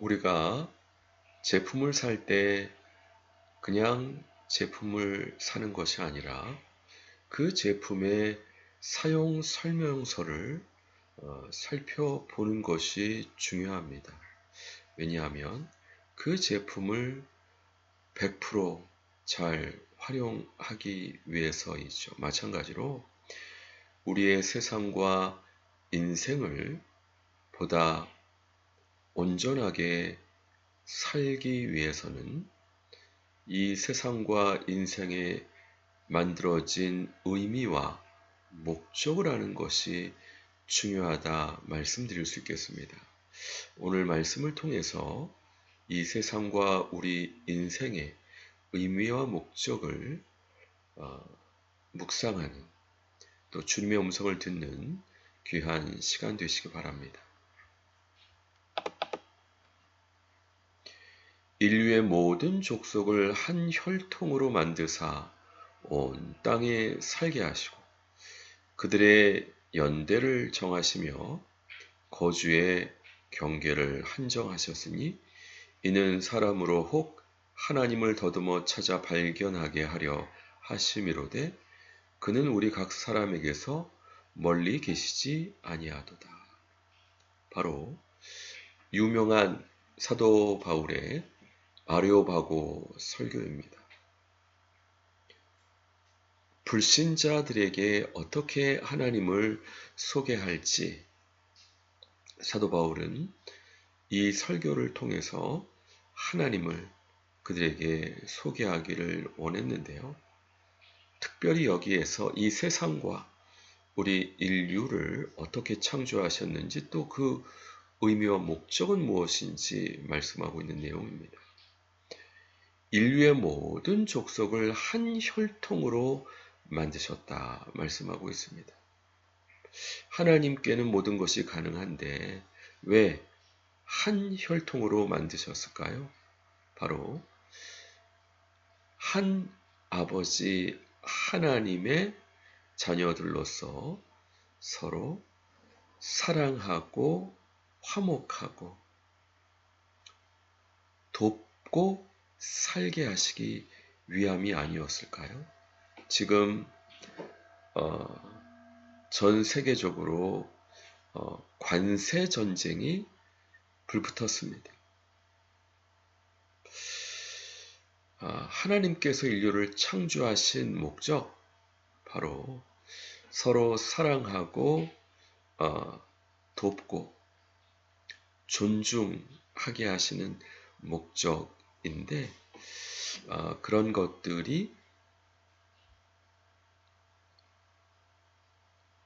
우리가 제품을 살 때 그냥 제품을 사는 것이 아니라 그 제품의 사용 설명서를 살펴보는 것이 중요합니다. 왜냐하면 그 제품을 100% 잘 활용하기 위해서이죠. 마찬가지로 우리의 세상과 인생을 보다 온전하게 살기 위해서는 이 세상과 인생에 만들어진 의미와 목적을 아는 것이 중요하다 말씀드릴 수 있겠습니다. 오늘 말씀을 통해서 이 세상과 우리 인생의 의미와 목적을 묵상하는, 또 주님의 음성을 듣는 귀한 시간 되시기 바랍니다. 인류의 모든 족속을 한 혈통으로 만드사 온 땅에 살게 하시고 그들의 연대를 정하시며 거주의 경계를 한정하셨으니 이는 사람으로 혹 하나님을 더듬어 찾아 발견하게 하려 하심이로되 그는 우리 각 사람에게서 멀리 계시지 아니하도다. 바로 유명한 사도 바울의 아레오바고 설교입니다. 불신자들에게 어떻게 하나님을 소개할지 사도 바울은 이 설교를 통해서 하나님을 그들에게 소개하기를 원했는데요. 특별히 여기에서 이 세상과 우리 인류를 어떻게 창조하셨는지 또 그 의미와 목적은 무엇인지 말씀하고 있는 내용입니다. 인류의 모든 족속을 한 혈통으로 만드셨다 말씀하고 있습니다. 하나님께는 모든 것이 가능한데 왜 한 혈통으로 만드셨을까요? 바로 한 아버지 하나님의 자녀들로서 서로 사랑하고 화목하고 돕고 살게 하시기 위함이 아니었을까요? 지금 전 세계적으로 관세 전쟁이 불붙었습니다. 하나님께서 인류를 창조하신 목적, 바로 서로 사랑하고 돕고 존중하게 하시는 목적인데 그런 것들이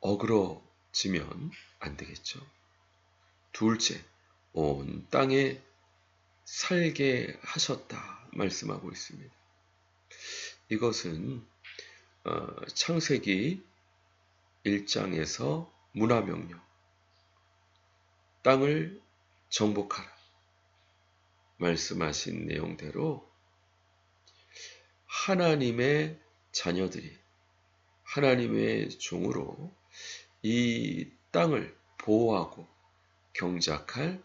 어그러지면 안 되겠죠. 둘째, 온 땅에 살게 하셨다 말씀하고 있습니다. 이것은 창세기 1장에서 문화명령, 땅을 정복하라 말씀하신 내용대로 하나님의 자녀들이 하나님의 종으로 이 땅을 보호하고 경작할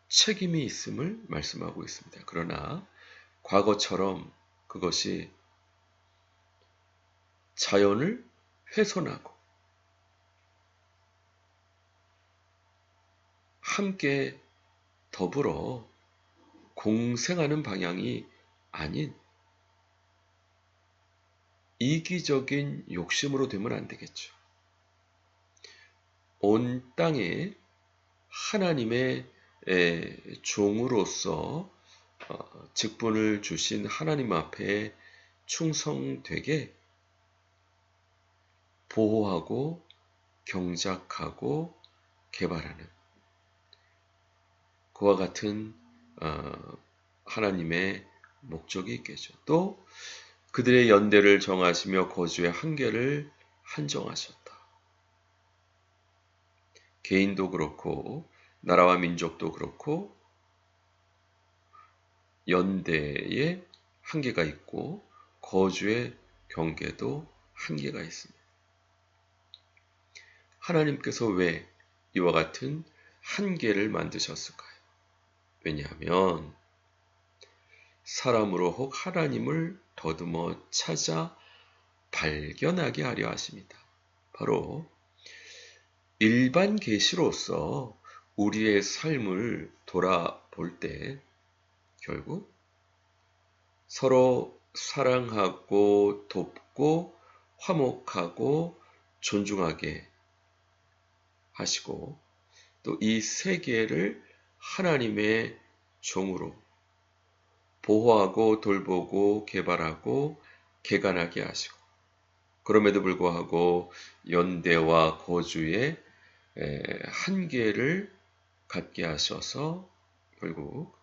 책임이 있음을 말씀하고 있습니다. 그러나 과거처럼 그것이 자연을 훼손하고 함께 더불어 공생하는 방향이 아닌 이기적인 욕심으로 되면 안 되겠죠. 온 땅에 하나님의 종으로서 직분을 주신 하나님 앞에 충성되게 보호하고 경작하고 개발하는 그와 같은 하나님의 목적이 있겠죠. 또 그들의 연대를 정하시며 거주의 한계를 한정하셨다. 개인도 그렇고 나라와 민족도 그렇고 연대에 한계가 있고 거주의 경계도 한계가 있습니다. 하나님께서 왜 이와 같은 한계를 만드셨을까요? 왜냐하면 사람으로 혹 하나님을 더듬어 찾아 발견하게 하려 하십니다. 바로 일반 계시로서 우리의 삶을 돌아볼 때 결국 서로 사랑하고 돕고 화목하고 존중하게 하시고 또 이 세계를 하나님의 종으로 보호하고 돌보고 개발하고 개간하게 하시고 그럼에도 불구하고 연대와 거주의 한계를 갖게 하셔서 결국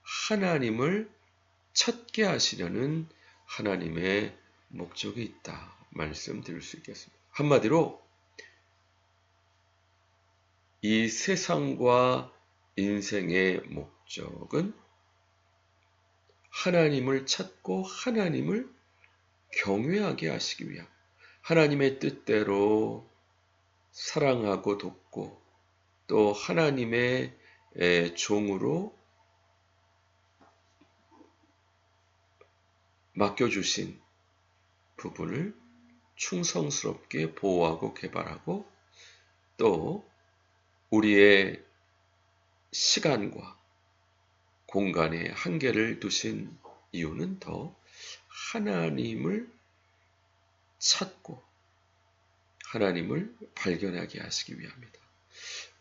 하나님을 찾게 하시려는 하나님의 목적이 있다 말씀드릴 수 있겠습니다. 한마디로 이 세상과 인생의 목적은 하나님을 찾고 하나님을 경외하게 하시기 위함, 하나님의 뜻대로 사랑하고 돕고 또 하나님의 종으로 맡겨주신 부분을 충성스럽게 보호하고 개발하고 또 우리의 시간과 공간에 한계를 두신 이유는 더 하나님을 찾고 하나님을 발견하게 하시기 위함이다.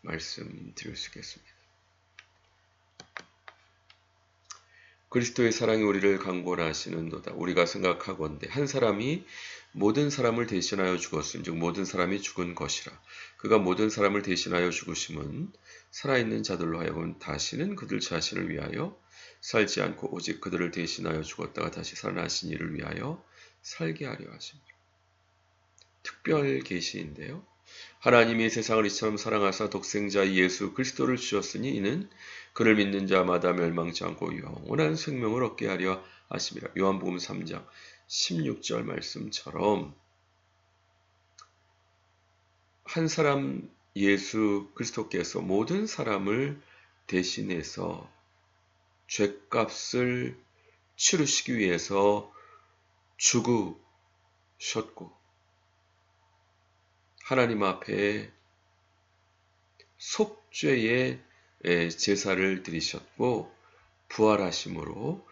말씀드릴 수 있겠습니다. 그리스도의 사랑이 우리를 강권하시는도다. 우리가 생각하건대 한 사람이 모든 사람을 대신하여 죽었은즉 모든 사람이 죽은 것이라. 그가 모든 사람을 대신하여 죽으심은 살아있는 자들로 하여금 다시는 그들 자신을 위하여 살지 않고 오직 그들을 대신하여 죽었다가 다시 살아나신 이를 위하여 살게 하려 하십니다. 특별 계시인데요. 하나님이 세상을 이처럼 사랑하사 독생자 예수 그리스도를 주셨으니 이는 그를 믿는 자마다 멸망치 않고 영원한 생명을 얻게 하려 하심이라. 요한복음 3장 16절 말씀처럼 한 사람 예수 그리스도께서 모든 사람을 대신해서 죄값을 치르시기 위해서 죽으셨고 하나님 앞에 속죄의 제사를 드리셨고 부활하심으로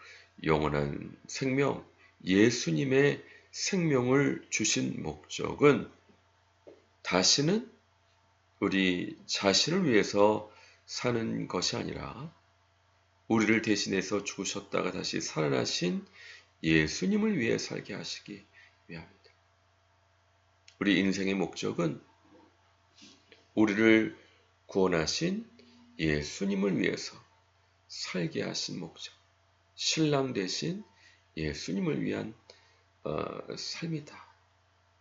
영원한 생명, 예수님의 생명을 주신 목적은 다시는 우리 자신을 위해서 사는 것이 아니라 우리를 대신해서 죽으셨다가 다시 살아나신 예수님을 위해 살게 하시기 위함입니다. 우리 인생의 목적은 우리를 구원하신 예수님을 위해서 살게 하신 목적, 신랑 되신 예수님을 위한 삶이다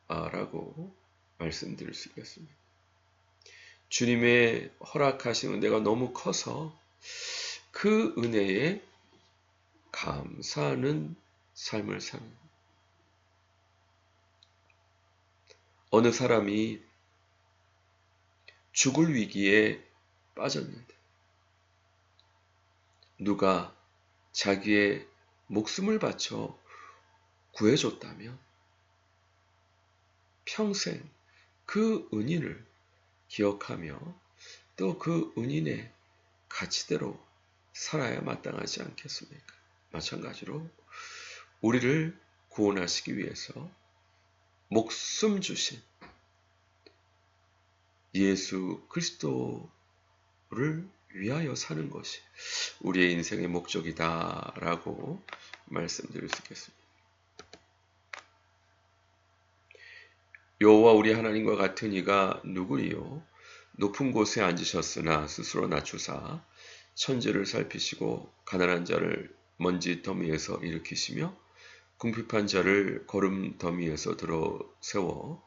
라고 말씀드릴 수 있겠습니다. 주님의 허락하신 은혜가 너무 커서 그 은혜에 감사하는 삶을 사는 어느 사람이 죽을 위기에 빠졌는데 누가 자기의 목숨을 바쳐 구해줬다면 평생 그 은인을 기억하며 또 그 은인의 가치대로 살아야 마땅하지 않겠습니까? 마찬가지로 우리를 구원하시기 위해서 목숨 주신 예수 그리스도를 위하여 사는 것이 우리의 인생의 목적이다 라고 말씀드릴 수 있겠습니다. 여호와 우리 하나님과 같은 이가 누구리요? 높은 곳에 앉으셨으나 스스로 낮추사 천지를 살피시고 가난한 자를 먼지 더미에서 일으키시며 궁핍한 자를 거름 더미에서 들어 세워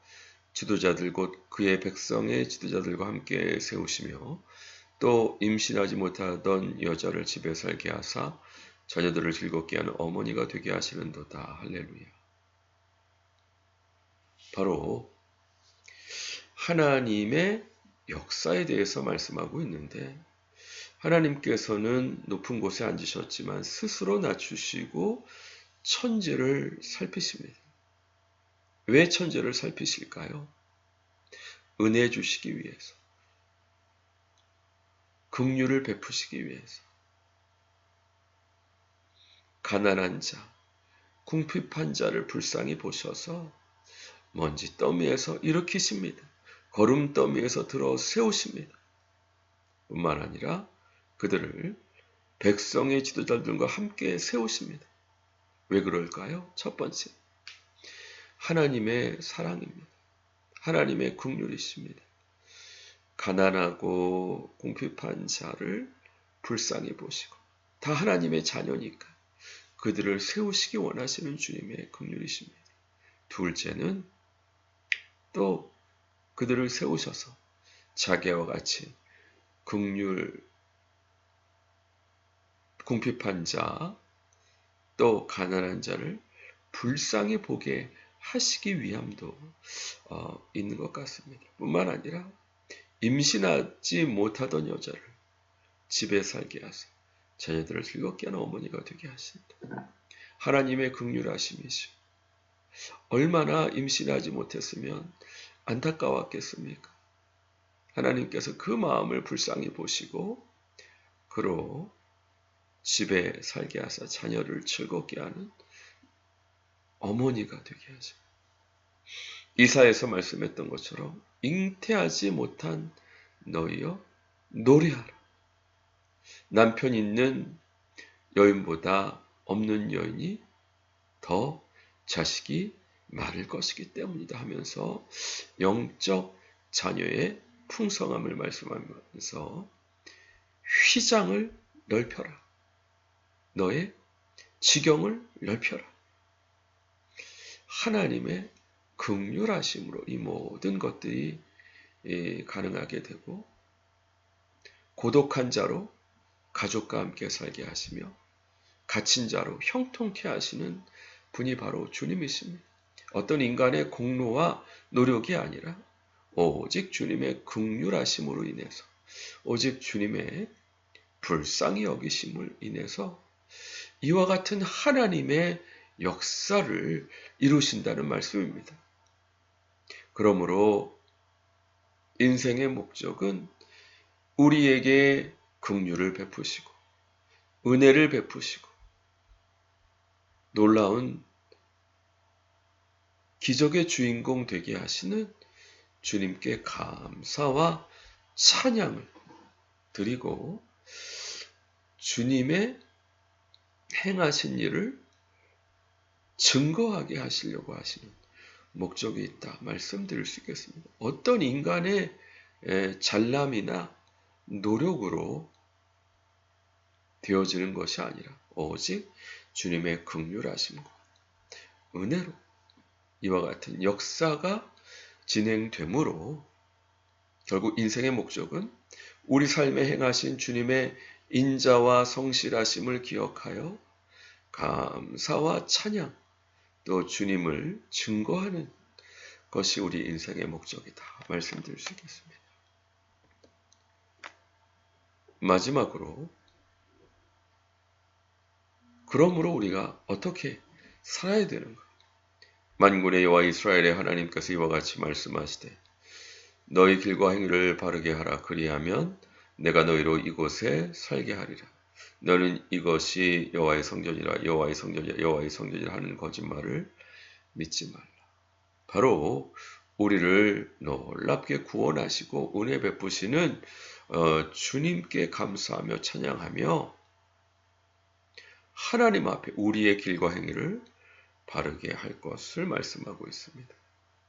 지도자들 곧 그의 백성의 지도자들과 함께 세우시며 또 임신하지 못하던 여자를 집에 살게 하사 자녀들을 즐겁게 하는 어머니가 되게 하시는도다. 할렐루야. 바로 하나님의 역사에 대해서 말씀하고 있는데 하나님께서는 높은 곳에 앉으셨지만 스스로 낮추시고 천지를 살피십니다. 왜 천지를 살피실까요? 은혜 주시기 위해서, 긍휼을 베푸시기 위해서, 가난한 자, 궁핍한 자를 불쌍히 보셔서 먼지 더미에서 일으키십니다. 거름 더미에서 들어 세우십니다. 뿐만 아니라 그들을 백성의 지도자들과 함께 세우십니다. 왜 그럴까요? 첫 번째, 하나님의 사랑입니다. 하나님의 긍휼이십니다. 가난하고 궁핍한 자를 불쌍히 보시고 다 하나님의 자녀니까 그들을 세우시기 원하시는 주님의 긍휼이십니다. 둘째는 또 그들을 세우셔서 자기와 같이 긍휼, 궁핍한 자, 또 가난한 자를 불쌍히 보게 하시기 위함도 있는 것 같습니다. 뿐만 아니라 임신하지 못하던 여자를 집에 살게 하사 자녀들을 즐겁게 하는 어머니가 되게 하신다. 하나님의 긍휼하심이죠. 얼마나 임신하지 못했으면 안타까웠겠습니까? 하나님께서 그 마음을 불쌍히 보시고 그로 집에 살게 하사 자녀를 즐겁게 하는 어머니가 되게 하죠. 이사야에서 말씀했던 것처럼 잉태하지 못한 너희여 노래하라. 남편 있는 여인보다 없는 여인이 더 자식이 많을 것이기 때문이다 하면서 영적 자녀의 풍성함을 말씀하면서 휘장을 넓혀라. 너의 지경을 넓혀라. 하나님의 긍휼하심으로 이 모든 것들이 가능하게 되고 고독한 자로 가족과 함께 살게 하시며 갇힌 자로 형통케 하시는 분이 바로 주님이십니다. 어떤 인간의 공로와 노력이 아니라 오직 주님의 긍휼하심으로 인해서 오직 주님의 불쌍히 여기심을 인해서 이와 같은 하나님의 역사를 이루신다는 말씀입니다. 그러므로 인생의 목적은 우리에게 긍휼을 베푸시고 은혜를 베푸시고 놀라운 기적의 주인공 되게 하시는 주님께 감사와 찬양을 드리고 주님의 행하신 일을 증거하게 하시려고 하시는 목적이 있다 말씀드릴 수 있겠습니다. 어떤 인간의 잘남이나 노력으로 되어지는 것이 아니라 오직 주님의 긍휼하심과 은혜로 이와 같은 역사가 진행되므로 결국 인생의 목적은 우리 삶에 행하신 주님의 인자와 성실하심을 기억하여 감사와 찬양 또 주님을 증거하는 것이 우리 인생의 목적이다 말씀드릴 수 있겠습니다. 마지막으로 그러므로 우리가 어떻게 살아야 되는가? 만군의 여호와 이스라엘의 하나님께서 이와 같이 말씀하시되 너희 길과 행위를 바르게 하라. 그리하면 내가 너희로 이곳에 살게 하리라. 너는 이것이 여호와의 성전이라 여호와의 성전이라 여호와의 성전이라 하는 거짓말을 믿지 말라. 바로 우리를 놀랍게 구원하시고 은혜 베푸시는 주님께 감사하며 찬양하며 하나님 앞에 우리의 길과 행위를 바르게 할 것을 말씀하고 있습니다.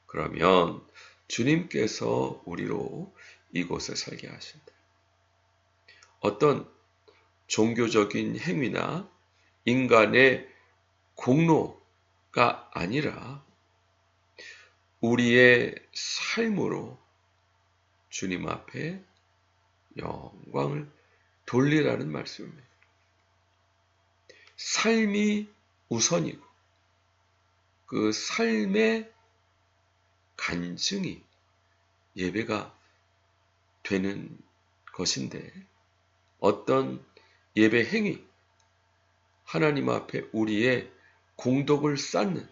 그러면 주님께서 우리로 이곳에 살게 하신다. 어떤 종교적인 행위나 인간의 공로가 아니라 우리의 삶으로 주님 앞에 영광을 돌리라는 말씀입니다. 삶이 우선이고 그 삶의 간증이 예배가 되는 것인데 어떤 예배 행위, 하나님 앞에 우리의 공덕을 쌓는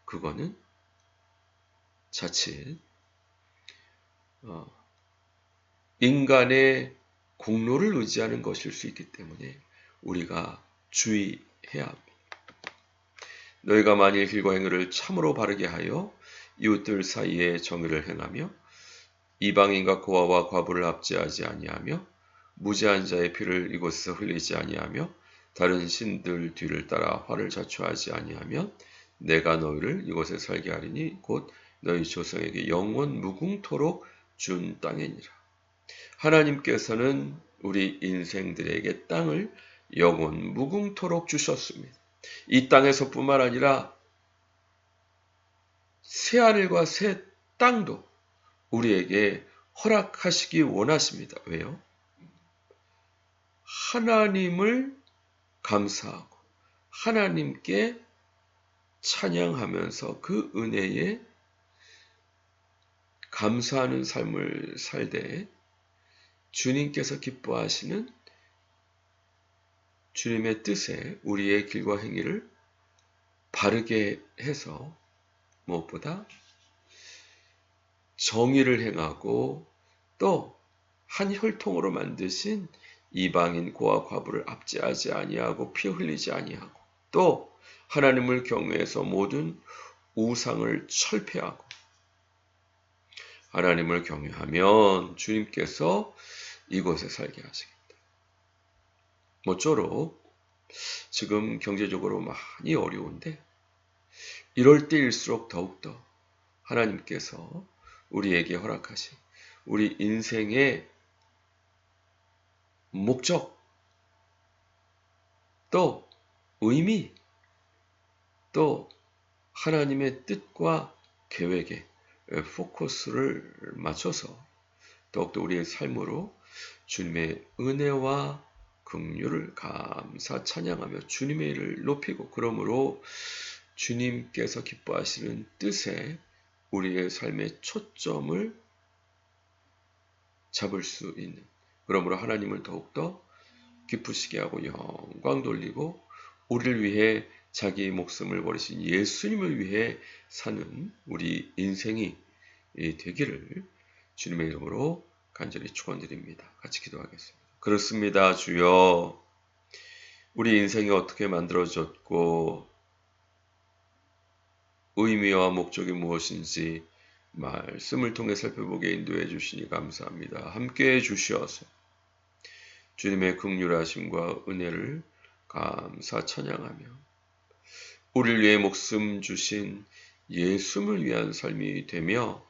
그거는 자칫 인간의 공로를 의지하는 것일 수 있기 때문에 우리가 주의해야 합니다. 너희가 만일 길과 행위를 참으로 바르게 하여 이웃들 사이에 정의를 행하며 이방인과 고아와 과부를 압제하지 아니하며 무죄한 자의 피를 이곳에서 흘리지 아니하며 다른 신들 뒤를 따라 화를 자초하지 아니하면 내가 너희를 이곳에 살게 하리니 곧 너희 조상에게 영원 무궁토록 준 땅이니라. 하나님께서는 우리 인생들에게 땅을 영원 무궁토록 주셨습니다. 이 땅에서뿐만 아니라 새하늘과 새 땅도 우리에게 허락하시기 원하십니다. 왜요? 하나님을 감사하고 하나님께 찬양하면서 그 은혜에 감사하는 삶을 살되 주님께서 기뻐하시는 주님의 뜻에 우리의 길과 행위를 바르게 해서 무엇보다 정의를 행하고 또 한 혈통으로 만드신 이방인 고아 과부를 압제하지 아니하고 피 흘리지 아니하고 또 하나님을 경외해서 모든 우상을 철폐하고 하나님을 경외하면 주님께서 이곳에 살게 하시겠다. 모쪼록 지금 경제적으로 많이 어려운데 이럴 때일수록 더욱더 하나님께서 우리에게 허락하신 우리 인생의 목적 또 의미 또 하나님의 뜻과 계획에 포커스를 맞춰서 더욱더 우리의 삶으로 주님의 은혜와 긍휼을 감사 찬양하며 주님의 일을 높이고 그러므로 주님께서 기뻐하시는 뜻에 우리의 삶의 초점을 잡을 수 있는 그러므로 하나님을 더욱더 기쁘시게 하고 영광 돌리고 우리를 위해 자기 목숨을 버리신 예수님을 위해 사는 우리 인생이 되기를 주님의 이름으로 간절히 축원드립니다. 같이 기도하겠습니다. 그렇습니다. 주여, 우리 인생이 어떻게 만들어졌고 의미와 목적이 무엇인지 말씀을 통해 살펴보게 인도해 주시니 감사합니다. 함께해 주시어서 주님의 긍휼하심과 은혜를 감사 찬양하며 우리를 위해 목숨 주신 예수를 위한 삶이 되며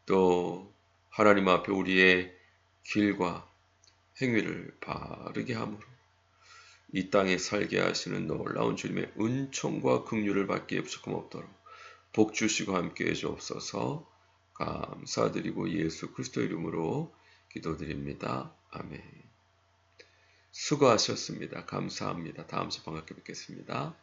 또 하나님 앞에 우리의 길과 행위를 바르게 함으로 이 땅에 살게 하시는 놀라운 주님의 은총과 긍휼을 받기에 부족함 없도록 복 주시고 함께해 주옵소서. 감사드리고 예수 그리스도 이름으로 기도드립니다. 아멘. 수고하셨습니다. 감사합니다. 다음 주에 반갑게 뵙겠습니다.